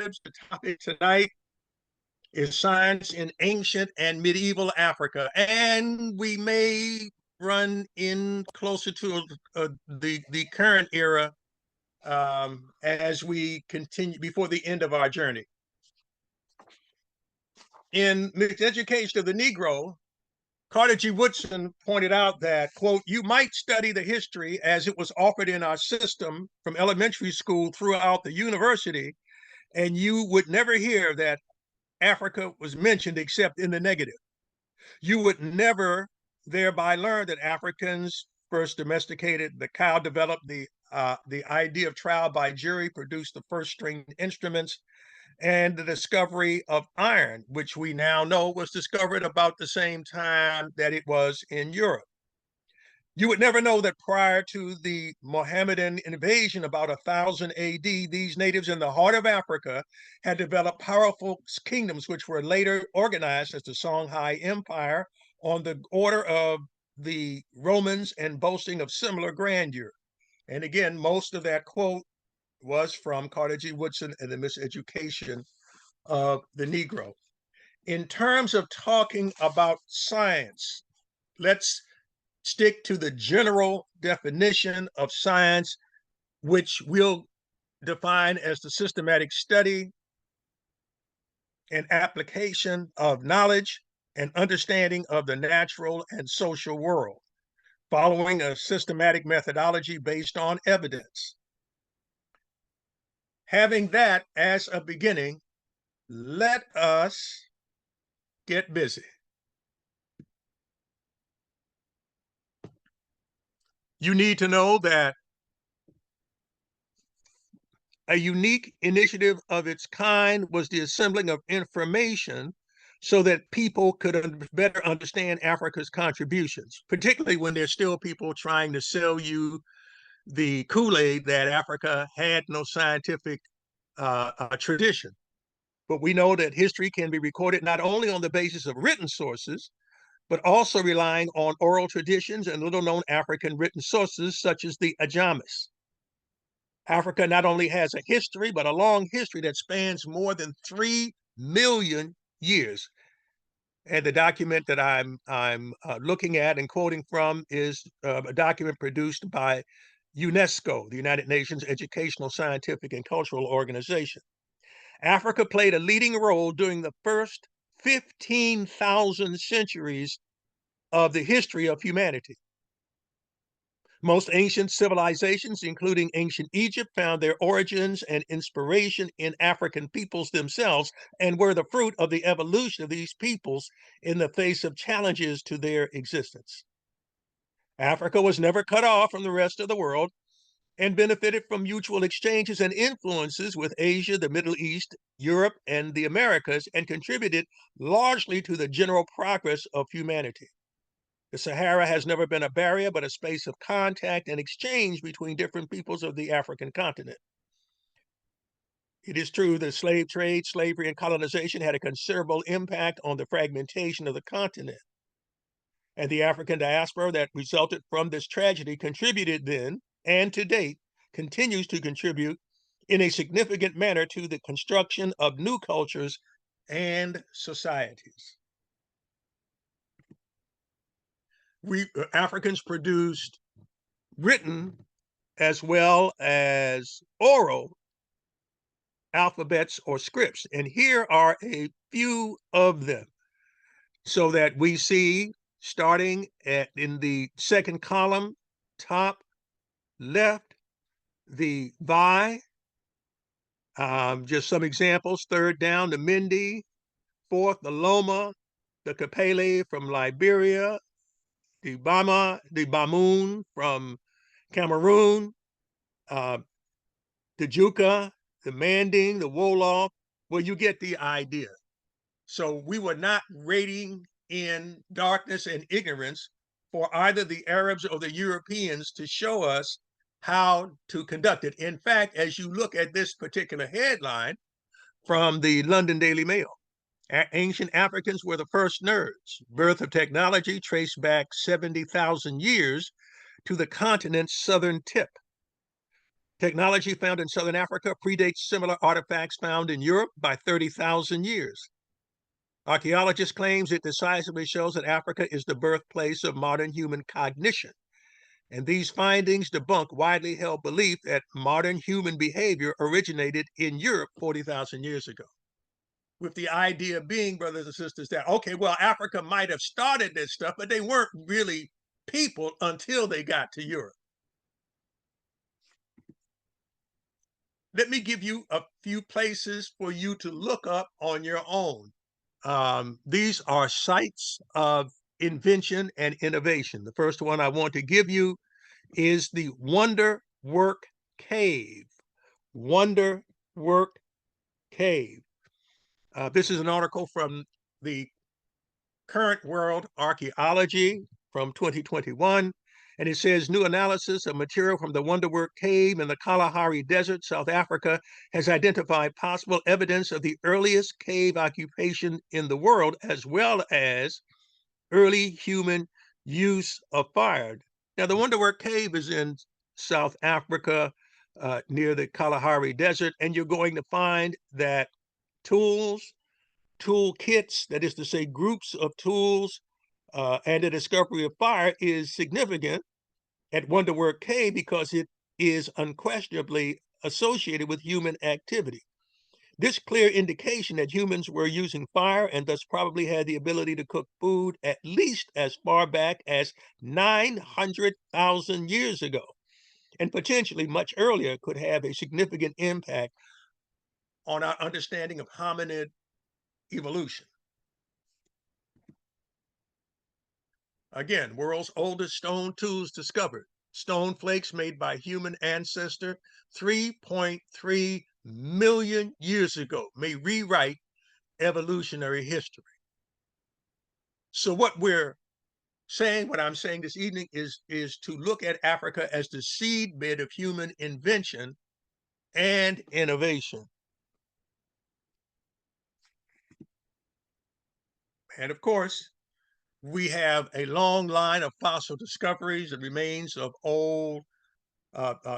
Gibbs. The topic tonight is science in ancient and medieval Africa. And we may run in closer to the current era as we continue before the end of our journey. In Miseducation of the Negro, Carter G. Woodson pointed out that, quote, you might study the history as it was offered in our system from elementary school throughout the university, and you would never hear that Africa was mentioned except in the negative. You would never thereby learn that Africans first domesticated the cow, developed the idea of trial by jury, produced the first stringed instruments, and the discovery of iron, which we now know was discovered about the same time that it was in Europe. You would never know that prior to the Mohammedan invasion about 1000 AD, these natives in the heart of Africa had developed powerful kingdoms, which were later organized as the Songhai Empire on the order of the Romans and boasting of similar grandeur. And again, most of that quote was from Carter G. Woodson and the Miseducation of the Negro. In terms of talking about science, let's stick to the general definition of science, which we'll define as the systematic study and application of knowledge and understanding of the natural and social world, following a systematic methodology based on evidence. Having that as a beginning, let us get busy. You need to know that a unique initiative of its kind was the assembling of information so that people could better understand Africa's contributions, particularly when there's still people trying to sell you the Kool-Aid that Africa had no scientific tradition. But we know that history can be recorded not only on the basis of written sources, but also relying on oral traditions and little-known African written sources such as the Ajamis. Africa not only has a history, but a long history that spans more than 3 million years. And the document that I'm looking at and quoting from is a document produced by UNESCO, the United Nations Educational, Scientific, and Cultural Organization. Africa played a leading role during the first 15,000 centuries of the history of humanity. Most ancient civilizations, including ancient Egypt, found their origins and inspiration in African peoples themselves and were the fruit of the evolution of these peoples in the face of challenges to their existence. Africa was never cut off from the rest of the world and benefited from mutual exchanges and influences with Asia, the Middle East, Europe, and the Americas, and contributed largely to the general progress of humanity. The Sahara has never been a barrier, but a space of contact and exchange between different peoples of the African continent. It is true that slave trade, slavery, and colonization had a considerable impact on the fragmentation of the continent. And the African diaspora that resulted from this tragedy contributed then, and to date, continues to contribute in a significant manner to the construction of new cultures and societies. We Africans produced written as well as oral alphabets or scripts. And here are a few of them so that we see, starting in the second column, top left, the Vi, just some examples. Third down, the Mindi. Fourth, the Loma, the Kapele from Liberia, the Bama, the Bamoon from Cameroon, the Juka, the Manding, the Wolof. Well, you get the idea. So we were not raiding in darkness and ignorance for either the Arabs or the Europeans to show us how to conduct it. In fact, as you look at this particular headline from the London Daily Mail, ancient Africans were the first nerds. Birth of technology traced back 70,000 years to the continent's southern tip. Technology found in Southern Africa predates similar artifacts found in Europe by 30,000 years. Archaeologists claims it decisively shows that Africa is the birthplace of modern human cognition. And these findings debunk widely held belief that modern human behavior originated in Europe 40,000 years ago. With the idea being, brothers and sisters, that, okay, well, Africa might have started this stuff, but they weren't really people until they got to Europe. Let me give you a few places for you to look up on your own. These are sites of invention and innovation. The first one I want to give you is the Wonder Work Cave. Wonder Work Cave. This is an article from the Current World Archaeology from 2021. And it says new analysis of material from the Wonderwork Cave in the Kalahari Desert, South Africa, has identified possible evidence of the earliest cave occupation in the world, as well as early human use of fire. Now, the Wonderwork Cave is in South Africa, near the Kalahari Desert, and you're going to find that tools, tool kits, that is to say, groups of tools, and the discovery of fire is significant at Wonderwork Cave because it is unquestionably associated with human activity. This clear indication that humans were using fire and thus probably had the ability to cook food at least as far back as 900,000 years ago, and potentially much earlier, could have a significant impact on our understanding of hominid evolution. Again, world's oldest stone tools discovered. Stone flakes made by human ancestor 3.3 million years ago may rewrite evolutionary history. So what I'm saying this evening is to look at Africa as the seedbed of human invention and innovation. And of course, we have a long line of fossil discoveries and remains of old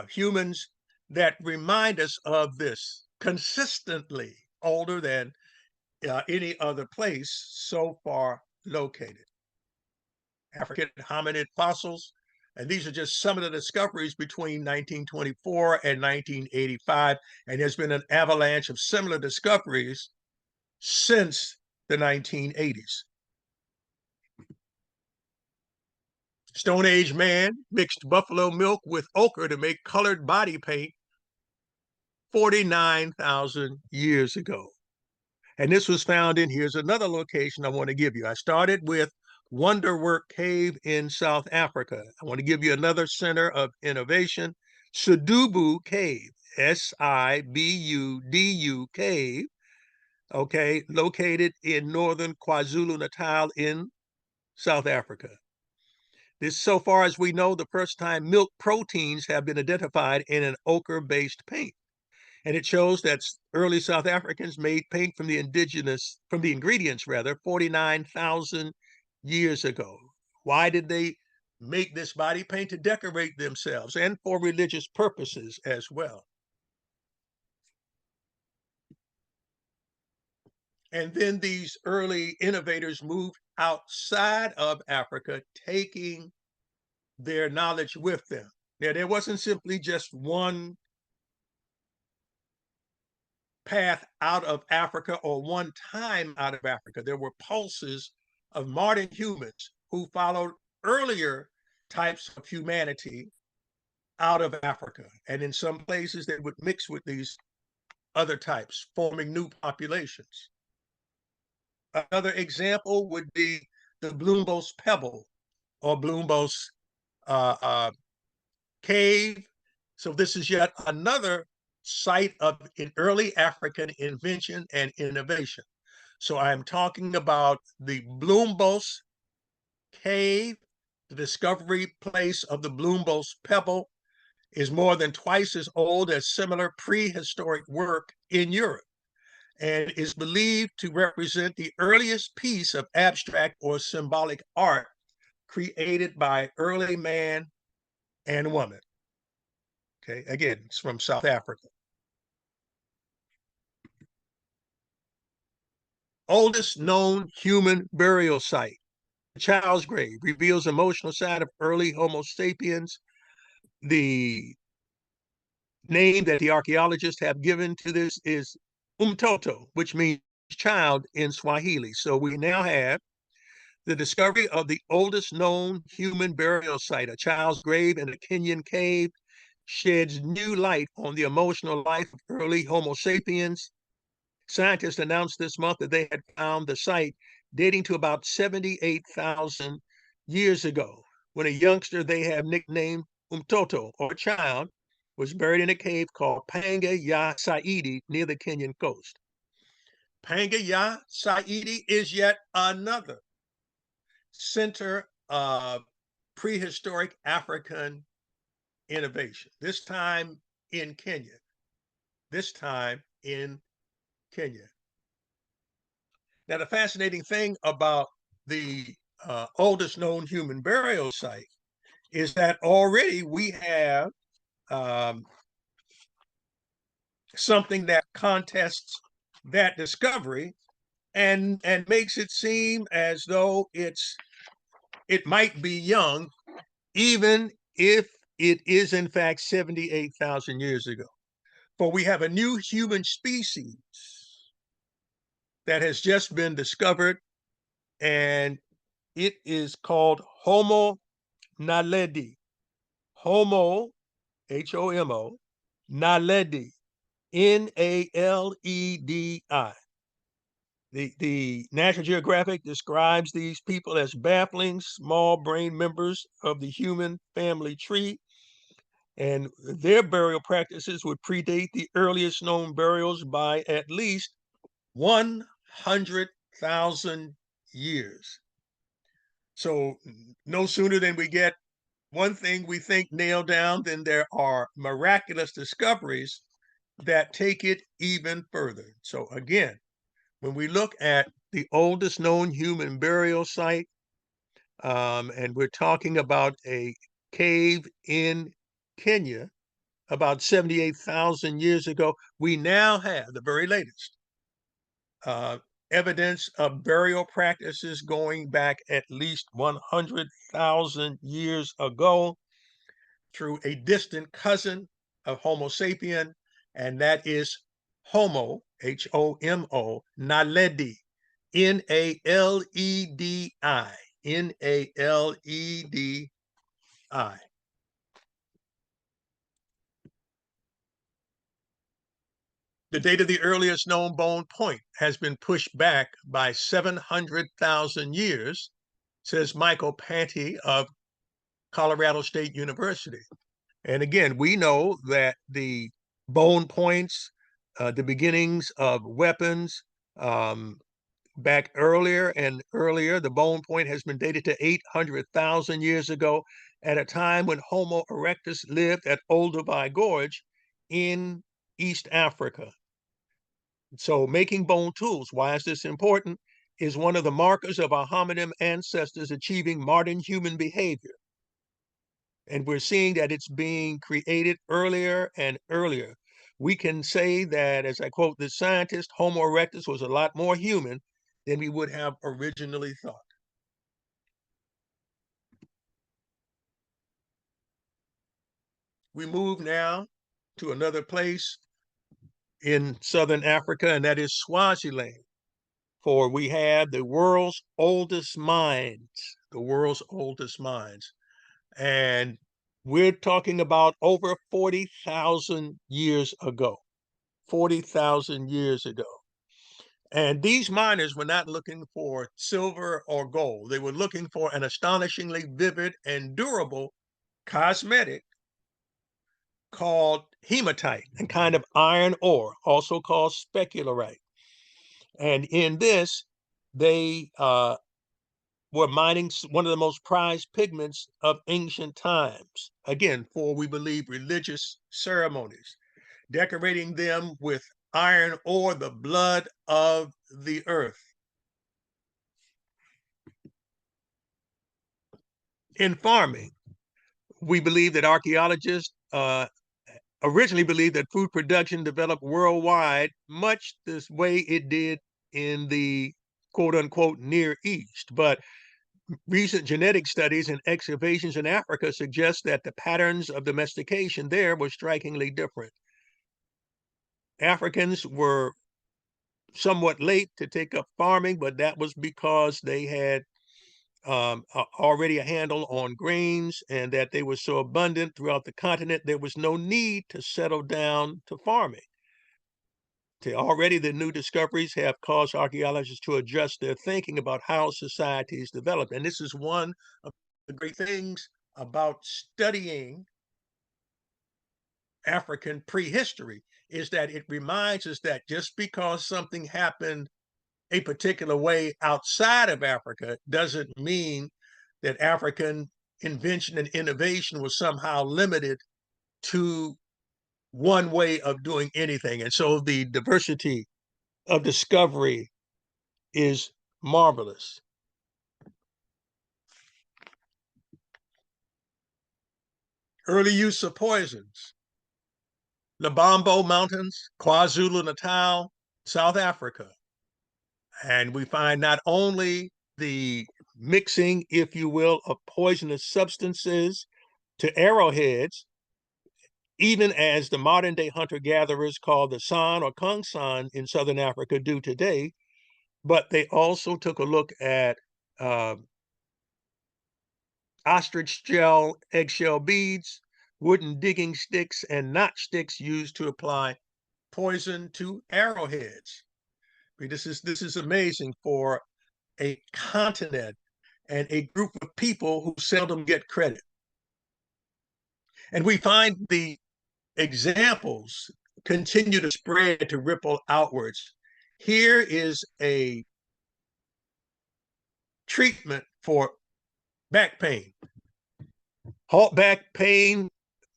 humans that remind us of this, consistently older than any other place so far located. African hominid fossils, and these are just some of the discoveries between 1924 and 1985, and there's been an avalanche of similar discoveries since the 1980s. Stone Age man mixed buffalo milk with ochre to make colored body paint 49,000 years ago. And this was found in, here's another location I want to give you. I started with Wonderwork Cave in South Africa. I want to give you another center of innovation, Sidubu Cave, Sibudu Cave, okay, located in northern KwaZulu-Natal in South Africa. This, so far as we know, the first time milk proteins have been identified in an ochre-based paint. And it shows that early South Africans made paint from the ingredients, 49,000 years ago. Why did they make this body paint? To decorate themselves and for religious purposes as well. And then these early innovators moved outside of Africa, taking their knowledge with them. Now, there wasn't simply just one path out of Africa or one time out of Africa. There were pulses of modern humans who followed earlier types of humanity out of Africa. And in some places, they would mix with these other types, forming new populations. Another example would be the Bloombo's Pebble or Bloombo's Cave. So this is yet another site of an early African invention and innovation. So I'm talking about the Bloombo's Cave. The discovery place of the Bloombo's Pebble is more than twice as old as similar prehistoric work in Europe, and is believed to represent the earliest piece of abstract or symbolic art created by early man and woman. Okay, again, it's from South Africa. Oldest known human burial site, child's grave, reveals emotional side of early Homo sapiens. The name that the archaeologists have given to this is Umtoto, which means child in Swahili. So we now have the discovery of the oldest known human burial site, a child's grave in a Kenyan cave, sheds new light on the emotional life of early Homo sapiens. Scientists announced this month that they had found the site dating to about 78,000 years ago, when a youngster they have nicknamed Umtoto, or child, was buried in a cave called Panga Ya Saidi near the Kenyan coast. Panga Ya Saidi is yet another center of prehistoric African innovation, this time in Kenya. This time in Kenya. Now, the fascinating thing about the oldest known human burial site is that already we have um, something that contests that discovery and makes it seem as though it might be young, even if it is in fact 78,000 years ago. For we have a new human species that has just been discovered, and it is called Homo naledi. Homo, Homo, naledi, Naledi. The National Geographic describes these people as baffling small brain members of the human family tree, and their burial practices would predate the earliest known burials by at least 100,000 years. So no sooner than we get one thing we think nailed down, then there are miraculous discoveries that take it even further. So again, when we look at the oldest known human burial site, and we're talking about a cave in Kenya about 78,000 years ago, we now have the very latest uh, evidence of burial practices going back at least 100,000 years ago through a distant cousin of Homo sapien, and that is Homo, Homo, naledi, Naledi, Naledi. The date of the earliest known bone point has been pushed back by 700,000 years, says Michael Panty of Colorado State University. And again, we know that the bone points, the beginnings of weapons, back earlier and earlier, the bone point has been dated to 800,000 years ago, at a time when Homo erectus lived at Olduvai Gorge in East Africa. So making bone tools, why is this important? Is one of the markers of our hominid ancestors achieving modern human behavior. And we're seeing that it's being created earlier and earlier. We can say that, as I quote this scientist, Homo erectus was a lot more human than we would have originally thought. We move now to another place in Southern Africa, and that is Swaziland. For we have the world's oldest mines, the world's oldest mines. And we're talking about over 40,000 years ago. 40,000 years ago. And these miners were not looking for silver or gold. They were looking for an astonishingly vivid and durable cosmetic called hematite, a kind of iron ore, also called specularite. And in this, they were mining one of the most prized pigments of ancient times, again, for we believe religious ceremonies, decorating them with iron ore, the blood of the earth. In farming, we believe that archaeologists originally believed that food production developed worldwide, much the way it did in the quote unquote Near East. But recent genetic studies and excavations in Africa suggest that the patterns of domestication there were strikingly different. Africans were somewhat late to take up farming, but that was because they had already a handle on grains and that they were so abundant throughout the continent, there was no need to settle down to farming. Already, the new discoveries have caused archaeologists to adjust their thinking about how societies develop. And this is one of the great things about studying African prehistory, is that it reminds us that just because something happened a particular way outside of Africa doesn't mean that African invention and innovation was somehow limited to one way of doing anything. And so the diversity of discovery is marvelous. Early use of poisons. Lubombo Mountains, KwaZulu-Natal, South Africa. And we find not only the mixing, if you will, of poisonous substances to arrowheads, even as the modern day hunter-gatherers called the San or Kung San in Southern Africa do today, but they also took a look at ostrich shell, eggshell beads, wooden digging sticks, and notch sticks used to apply poison to arrowheads. I mean, this is amazing for a continent and a group of people who seldom get credit. And we find the examples continue to spread to ripple outwards. Here is a treatment for back pain. Halt back pain,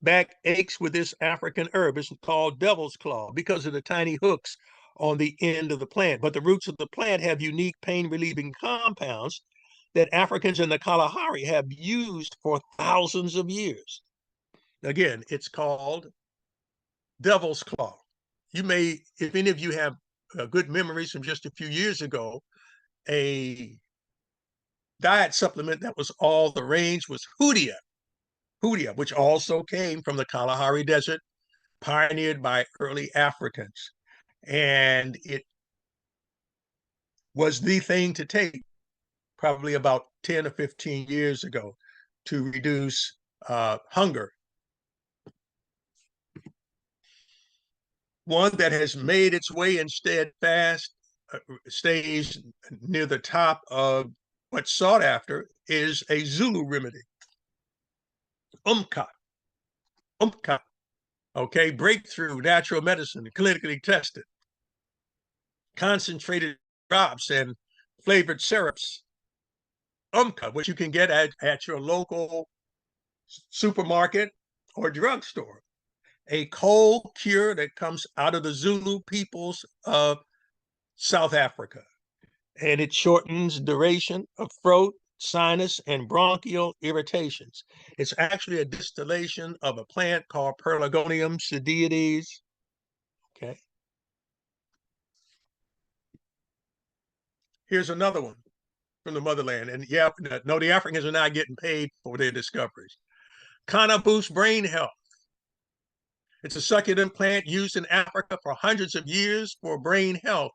back aches with this African herb. It's called devil's claw because of the tiny hooks on the end of the plant. But the roots of the plant have unique pain relieving compounds that Africans in the Kalahari have used for thousands of years. Again, it's called devil's claw. You may, if any of you have good memories from just a few years ago, a diet supplement that was all the rage was Hoodia, which also came from the Kalahari Desert, pioneered by early Africans. And it was the thing to take probably about 10 or 15 years ago to reduce hunger. One that has made its way and steadfast stays near the top of what's sought after is a Zulu remedy. Umka. Okay, breakthrough natural medicine, clinically tested, concentrated drops and flavored syrups. Which you can get at your local supermarket or drugstore. A cold cure that comes out of the Zulu peoples of South Africa. And it shortens duration of throat, sinus, and bronchial irritations. It's actually a distillation of a plant called Pelargonium sidioides. Okay. Here's another one from the motherland. And yeah, no, the Africans are not getting paid for their discoveries. Kana boosts brain health. It's a succulent plant used in Africa for hundreds of years for brain health.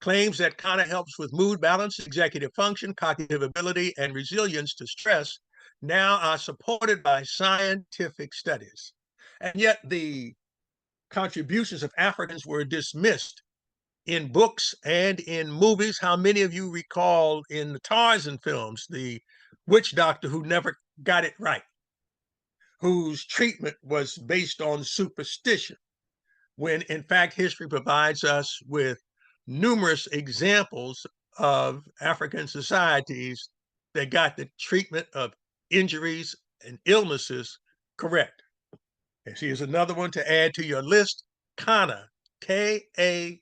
Claims that Kana helps with mood balance, executive function, cognitive ability, and resilience to stress now are supported by scientific studies. And yet the contributions of Africans were dismissed in books and in movies. How many of you recall in the Tarzan films, the witch doctor who never got it right, whose treatment was based on superstition, when in fact history provides us with numerous examples of African societies that got the treatment of injuries and illnesses correct. And here's another one to add to your list, Kanna, Kanna.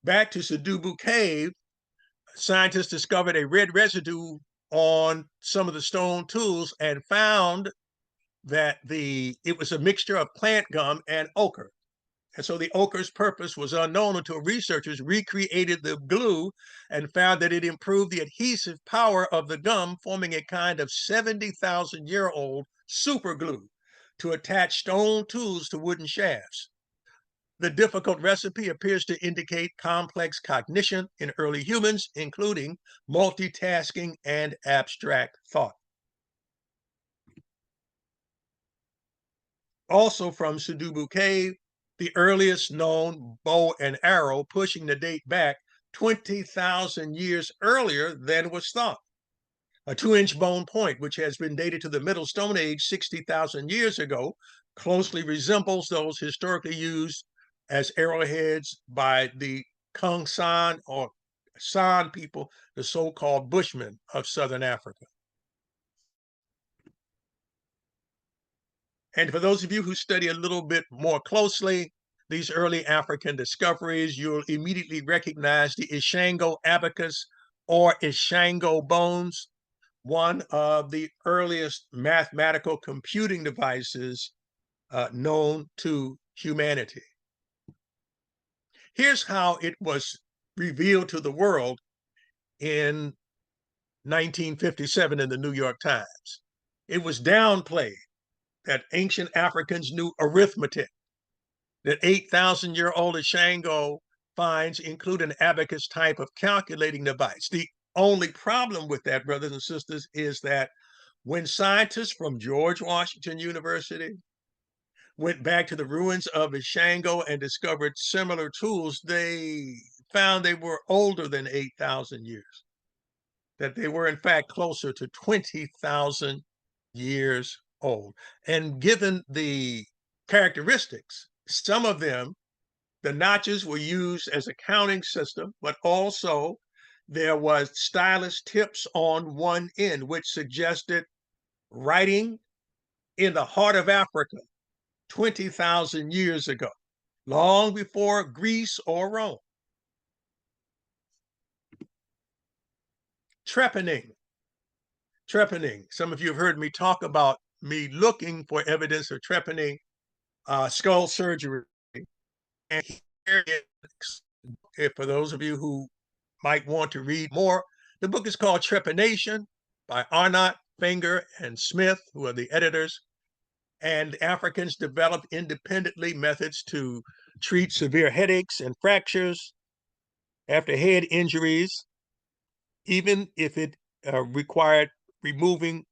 Back to Sadubu Cave, scientists discovered a red residue on some of the stone tools and found that it was a mixture of plant gum and ochre. And so the ochre's purpose was unknown until researchers recreated the glue and found that it improved the adhesive power of the gum, forming a kind of 70,000-year-old super glue to attach stone tools to wooden shafts. The difficult recipe appears to indicate complex cognition in early humans, including multitasking and abstract thought. Also from Sudubu Cave, the earliest known bow and arrow, pushing the date back 20,000 years earlier than was thought. A 2-inch bone point, which has been dated to the Middle Stone Age 60,000 years ago, closely resembles those historically used as arrowheads by the Kung San or San people, the so-called Bushmen of Southern Africa. And for those of you who study a little bit more closely these early African discoveries, you'll immediately recognize the Ishango abacus or Ishango bones, one of the earliest mathematical computing devices known to humanity. Here's how it was revealed to the world in 1957 in the New York Times. It was downplayed that ancient Africans knew arithmetic, that 8,000-year-old Ishango finds include an abacus type of calculating device. The only problem with that, brothers and sisters, is that when scientists from George Washington University went back to the ruins of Ishango and discovered similar tools, they found they were older than 8,000 years, that they were in fact closer to 20,000 years old. And given the characteristics, some of them, the notches were used as a counting system, but also there was stylus tips on one end, which suggested writing in the heart of Africa 20,000 years ago, long before Greece or Rome. Trepanning. Some of you have heard me talk about me looking for evidence of trepanning skull surgery. And here is, for those of you who might want to read more, the book is called Trepanation by Arnott, Finger, and Smith, who are the editors. And Africans developed independently methods to treat severe headaches and fractures after head injuries, even if it required removing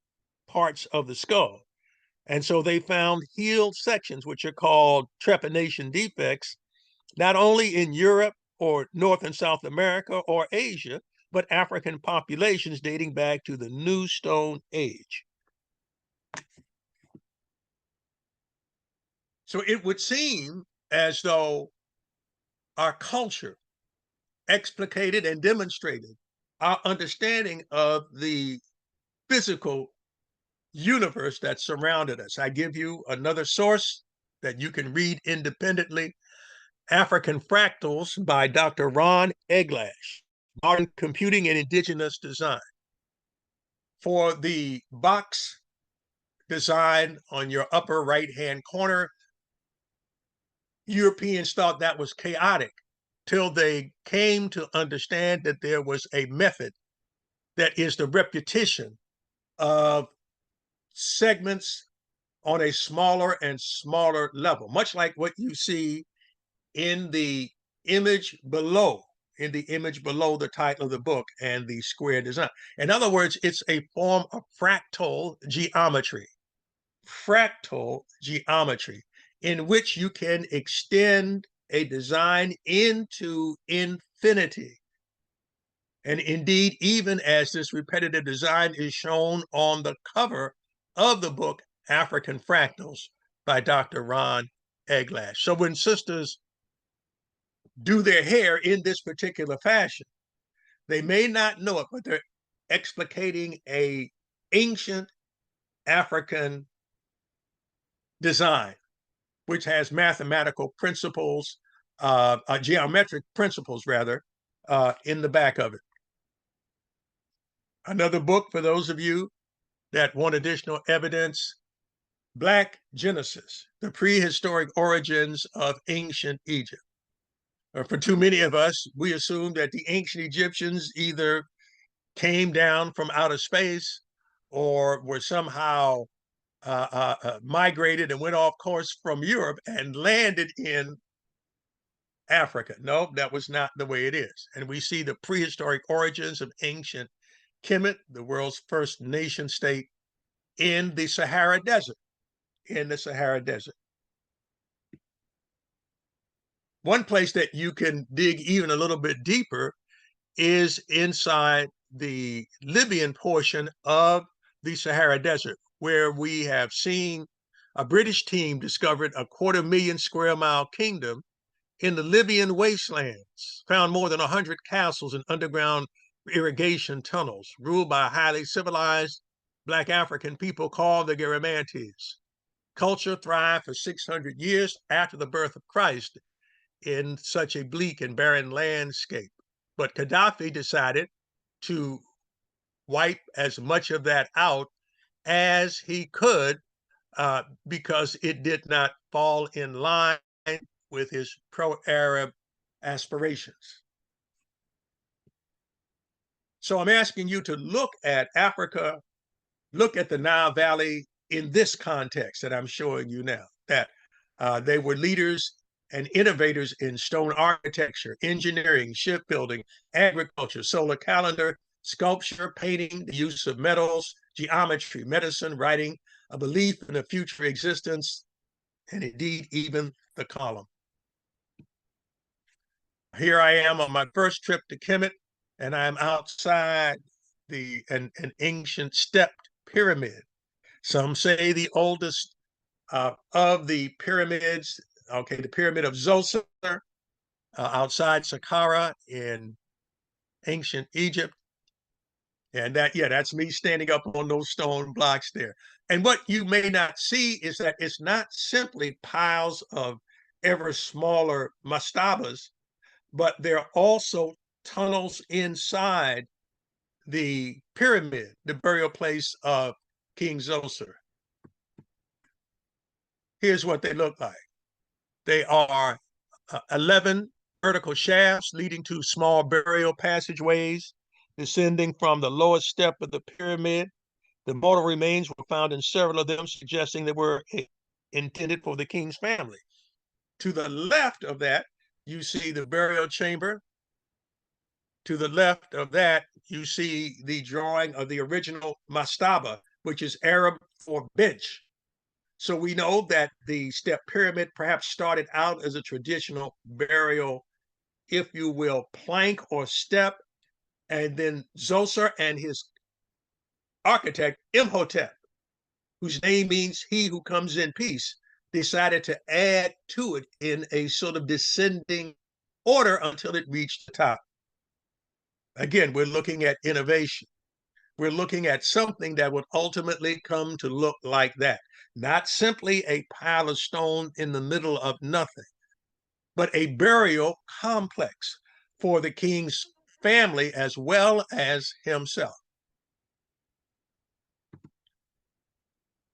parts of the skull. And so they found healed sections, which are called trepanation defects, not only in Europe or North and South America or Asia, but African populations dating back to the New Stone Age. So it would seem as though our culture explicated and demonstrated our understanding of the physical universe that surrounded us. I give you another source that you can read independently, African Fractals by Dr. Ron Eglash, Modern Computing and Indigenous Design. For the box design on your upper right-hand corner, Europeans thought that was chaotic till they came to understand that there was a method that is the repetition of segments on a smaller and smaller level, much like what you see in the image below, the title of the book and the square design. In other words, it's a form of fractal geometry in which you can extend a design into infinity. And indeed, even as this repetitive design is shown on the cover of the book, African Fractals by Dr. Ron Eglash. So when sisters do their hair in this particular fashion, they may not know it, but they're explicating a ancient African design, which has mathematical principles, geometric principles rather, in the back of it. Another book for those of you that want additional evidence, Black Genesis, the prehistoric origins of ancient Egypt. For too many of us, we assume that the ancient Egyptians either came down from outer space or were somehow migrated and went off course from Europe and landed in Africa. No, that was not the way it is. And we see the prehistoric origins of ancient Kemet, the world's first nation state, in the Sahara Desert. In the Sahara Desert. One place that you can dig even a little bit deeper is inside the Libyan portion of the Sahara Desert, where we have seen a British team discovered a 250,000 square mile kingdom in the Libyan wastelands, found more than 100 castles and underground irrigation tunnels ruled by a highly civilized Black African people called the Garamantes. Culture thrived for 600 years after the birth of Christ in such a bleak and barren landscape. But Gaddafi decided to wipe as much of that out as he could because it did not fall in line with his pro-Arab aspirations. So I'm asking you to look at Africa, look at the Nile Valley in this context that I'm showing you now, that they were leaders and innovators in stone architecture, engineering, shipbuilding, agriculture, solar calendar, sculpture, painting, the use of metals, geometry, medicine, writing, a belief in a future existence, and indeed even the column. Here I am on my first trip to Kemet, and I'm outside an ancient stepped pyramid. Some say the oldest of the pyramids, okay, the pyramid of Zoser outside Saqqara in ancient Egypt. And that's me standing up on those stone blocks there. And what you may not see is that it's not simply piles of ever smaller mastabas, but there are also tunnels inside the pyramid, the burial place of King Zoser. Here's what they look like. They are 11 vertical shafts leading to small burial passageways descending from the lowest step of the pyramid. The mortal remains were found in several of them, suggesting they were intended for the king's family. To the left of that, you see the burial chamber. To the left of that, you see the drawing of the original mastaba, which is Arab for bench. So we know that the step pyramid perhaps started out as a traditional burial, if you will, plank or step, and then Zoser and his architect, Imhotep, whose name means he who comes in peace, decided to add to it in a sort of descending order until it reached the top. Again, we're looking at innovation. We're looking at something that would ultimately come to look like that. Not simply a pile of stone in the middle of nothing, but a burial complex for the king's family as well as himself.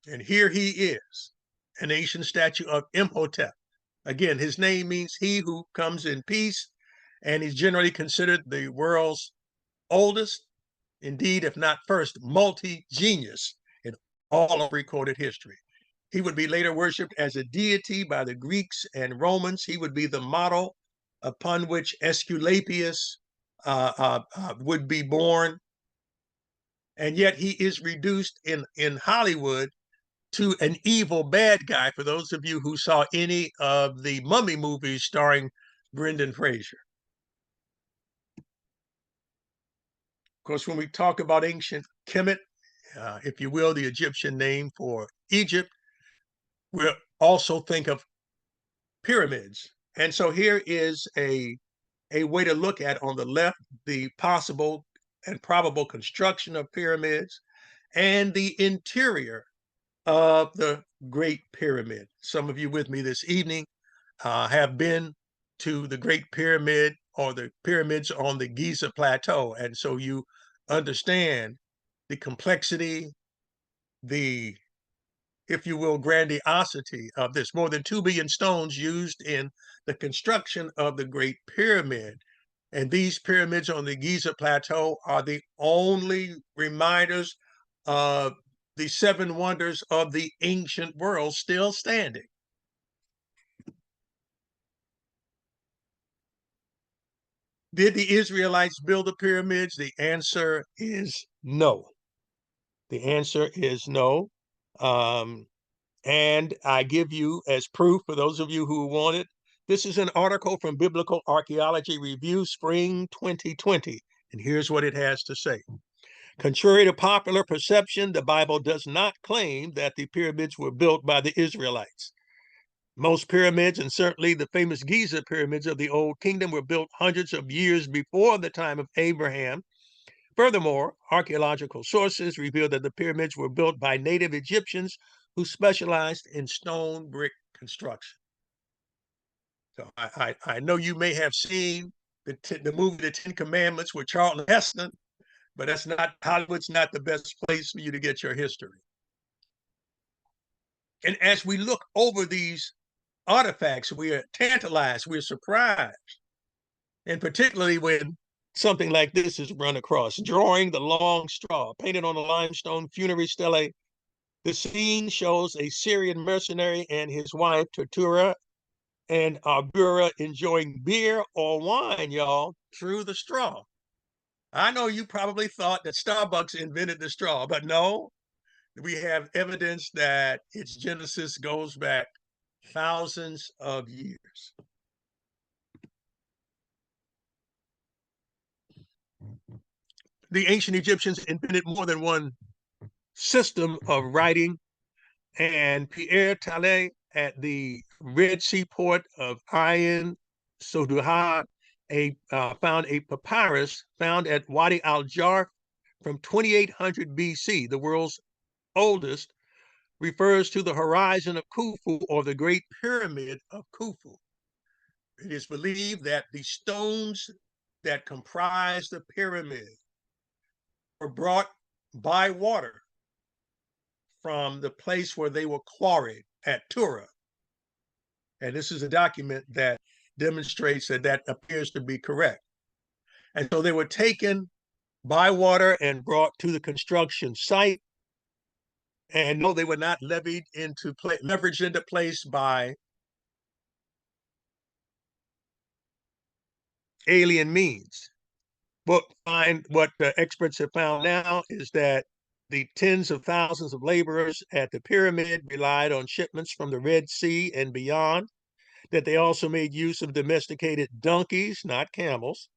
And here he is, an ancient statue of Imhotep. Again, his name means he who comes in peace, and he's generally considered the world's oldest, indeed, if not first, multi-genius in all of recorded history. He would be later worshipped as a deity by the Greeks and Romans. He would be the model upon which Aesculapius would be born. And yet he is reduced in Hollywood to an evil bad guy, for those of you who saw any of the Mummy movies starring Brendan Fraser. Of course, when we talk about ancient Kemet, if you will, the Egyptian name for Egypt, we'll also think of pyramids. And so here is a way to look at, on the left, the possible and probable construction of pyramids and the interior of the Great Pyramid. Some of you with me this evening have been to the Great Pyramid or the pyramids on the Giza Plateau. And so you understand the complexity, the, if you will, grandiosity of this. More than 2 billion stones used in the construction of the Great Pyramid. And these pyramids on the Giza Plateau are the only reminders of the 7 wonders of the ancient world still standing. Did the Israelites build the pyramids? The answer is no. The answer is no. And I give you as proof for those of you who want it. This is an article from Biblical Archaeology Review, spring 2020. And here's what it has to say. Contrary to popular perception, the Bible does not claim that the pyramids were built by the Israelites. Most pyramids, and certainly the famous Giza pyramids of the Old Kingdom, were built hundreds of years before the time of Abraham. Furthermore, archaeological sources reveal that the pyramids were built by native Egyptians who specialized in stone brick construction. So I know you may have seen the movie The Ten Commandments with Charlton Heston, but that's not, Hollywood's not the best place for you to get your history. And as we look over these artifacts, we are tantalized, we're surprised, and particularly when something like this is run across. Drawing the long straw, painted on a limestone funerary stele, the scene shows a Syrian mercenary and his wife, Tortura, and Abura enjoying beer or wine, y'all, through the straw. I know you probably thought that Starbucks invented the straw, but no, we have evidence that its genesis goes back thousands of years. The ancient Egyptians invented more than one system of writing, and Pierre Tallet at the Red Sea port of Ain Soduha found a papyrus found at Wadi al-Jarf from 2800 BC, the world's oldest, refers to the horizon of Khufu, or the Great Pyramid of Khufu. It is believed that the stones that comprise the pyramid were brought by water from the place where they were quarried at Tura. And this is a document that demonstrates that that appears to be correct. And so they were taken by water and brought to the construction site. And no, they were not leveraged into place by alien means. What the experts have found now is that the tens of thousands of laborers at the pyramid relied on shipments from the Red Sea and beyond, that they also made use of domesticated donkeys, not camels,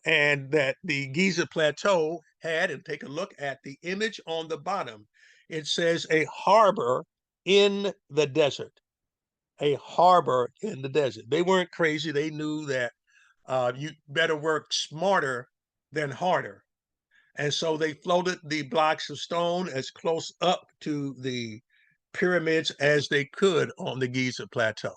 and that the Giza Plateau had, and take a look at the image on the bottom, it says a harbor in the desert. A harbor in the desert. They weren't crazy. They knew that you better work smarter than harder. And so they floated the blocks of stone as close up to the pyramids as they could on the Giza Plateau.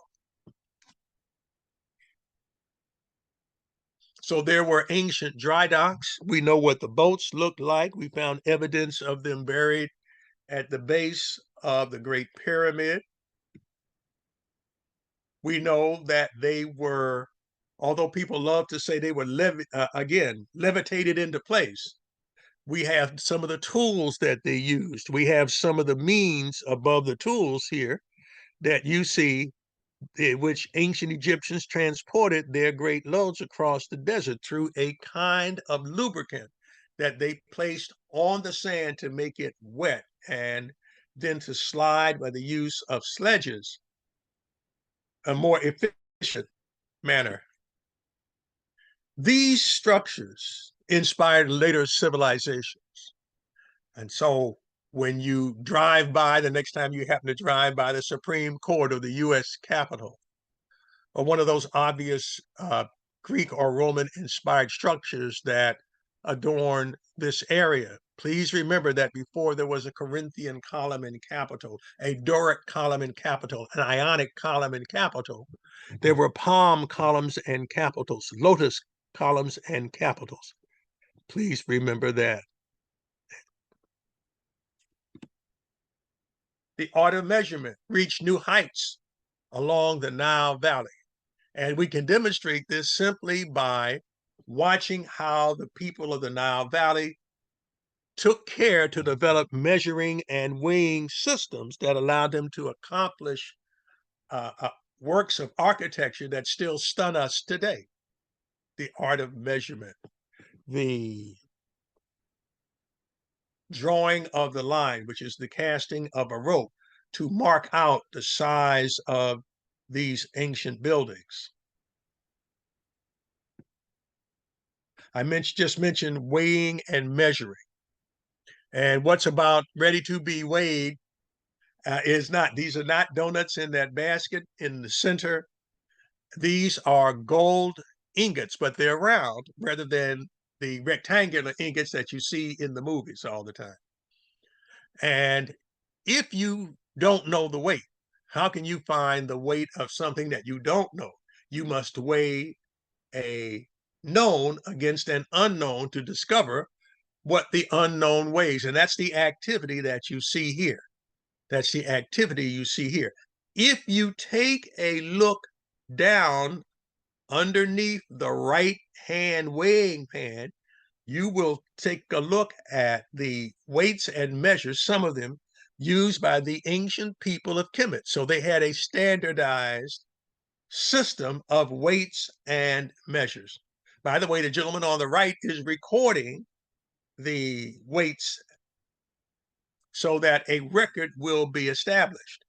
So there were ancient dry docks. We know what the boats looked like. We found evidence of them buried at the base of the Great Pyramid. We know that they were, although people love to say they were levitated into place, we have some of the tools that they used. We have some of the means above the tools here that you see, which ancient Egyptians transported their great loads across the desert through a kind of lubricant that they placed on the sand to make it wet, and then to slide by the use of sledges, a more efficient manner. These structures inspired later civilizations. And so when you drive by, the next time you happen to drive by the Supreme Court of the US Capitol, or one of those obvious Greek or Roman inspired structures that adorn this area, please remember that before there was a Corinthian column in Capitol, a Doric column in Capitol, an Ionic column in Capitol, there were palm columns and capitals, lotus columns and capitals. Please remember that. The art of measurement reached new heights along the Nile Valley. And we can demonstrate this simply by watching how the people of the Nile Valley took care to develop measuring and weighing systems that allowed them to accomplish works of architecture that still stun us today. The art of measurement, the drawing of the line, which is the casting of a rope to mark out the size of these ancient buildings. I just mentioned weighing and measuring. And what's about ready to be weighed is not, these are not donuts in that basket in the center. These are gold ingots, but they're round rather than the rectangular ingots that you see in the movies all the time. And if you don't know the weight, how can you find the weight of something that you don't know? You must weigh a known against an unknown to discover what the unknown weighs. And that's the activity that you see here. That's the activity you see here. If you take a look down underneath the right hand weighing pan, you will take a look at the weights and measures, some of them used by the ancient people of Kemet. So they had a standardized system of weights and measures. By the way, the gentleman on the right is recording the weights so that a record will be established.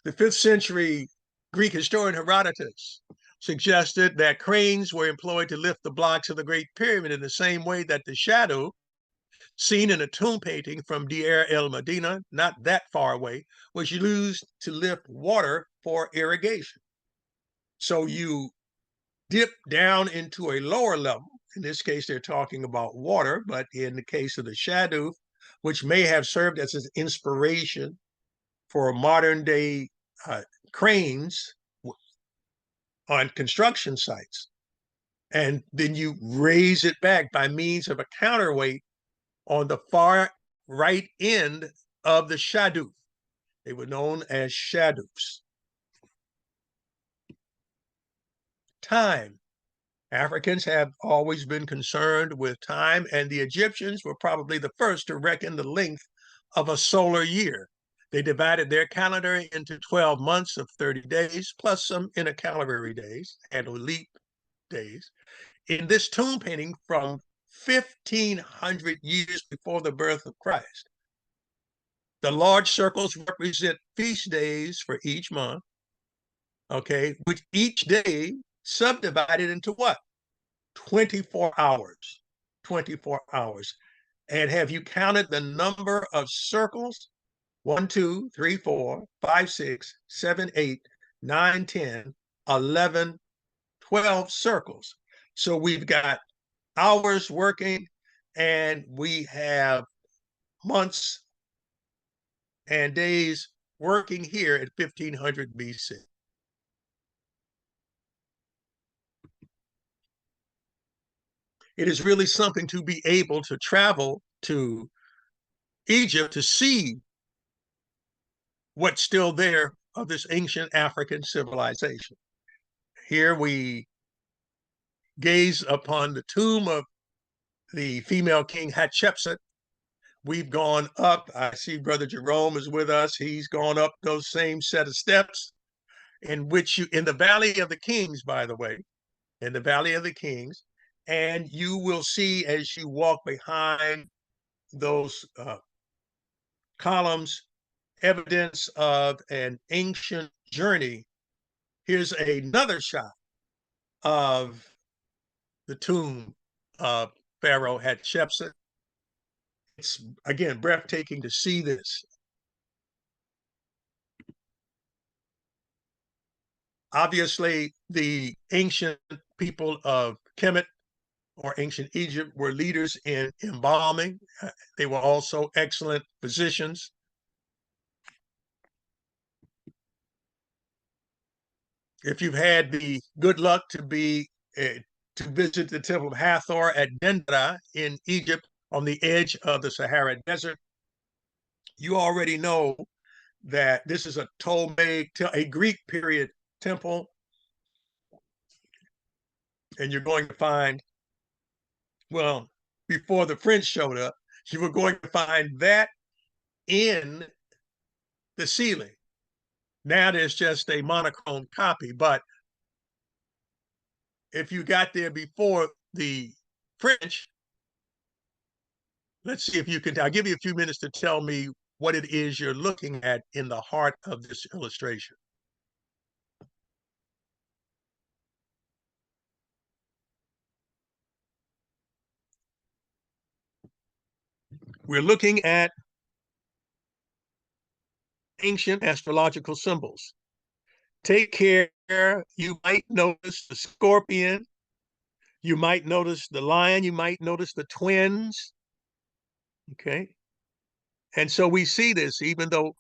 The 5th century Greek historian Herodotus suggested that cranes were employed to lift the blocks of the Great Pyramid in the same way that the shadow seen in a tomb painting from Deir el Medina, not that far away, was used to lift water for irrigation. So you dip down into a lower level. In this case, they're talking about water, but in the case of the shadow, which may have served as an inspiration for modern day cranes on construction sites. And then you raise it back by means of a counterweight on the far right end of the shaduf. They were known as shadufs. Time. Africans have always been concerned with time, and the Egyptians were probably the first to reckon the length of a solar year. They divided their calendar into 12 months of 30 days, plus some intercalary days and leap days. In this tomb painting from 1,500 years before the birth of Christ, the large circles represent feast days for each month, okay, with each day subdivided into what? 24 hours. 24 hours. And have you counted the number of circles? 1, 2, 3, 4, 5, 6, 7, 8, 9, 10, 11, 12 circles. So we've got hours working, and we have months and days working here at 1500 BC. It is really something to be able to travel to Egypt to see what's still there of this ancient African civilization. Here we gaze upon the tomb of the female king Hatshepsut. We've gone up. I see Brother Jerome is with us. He's gone up those same set of steps in which you, in the Valley of the Kings, by the way, in the Valley of the Kings, and you will see as you walk behind those columns evidence of an ancient journey. Here's another shot of the tomb of Pharaoh Hatshepsut. It's, again, breathtaking to see this. Obviously, the ancient people of Kemet or ancient Egypt were leaders in embalming. They were also excellent physicians. If you've had the good luck to visit the Temple of Hathor at Dendera in Egypt, on the edge of the Sahara Desert. You already know that this is a Ptolemaic, a Greek period temple, and you're going to find, well, before the French showed up, you were going to find that in the ceiling. Now there's just a monochrome copy, but if you got there before the French, let's see if you can, I'll give you a few minutes to tell me what it is you're looking at in the heart of this illustration. We're looking at ancient astrological symbols. Take care, you might notice the scorpion, you might notice the lion, you might notice the twins, okay? And so we see this, even though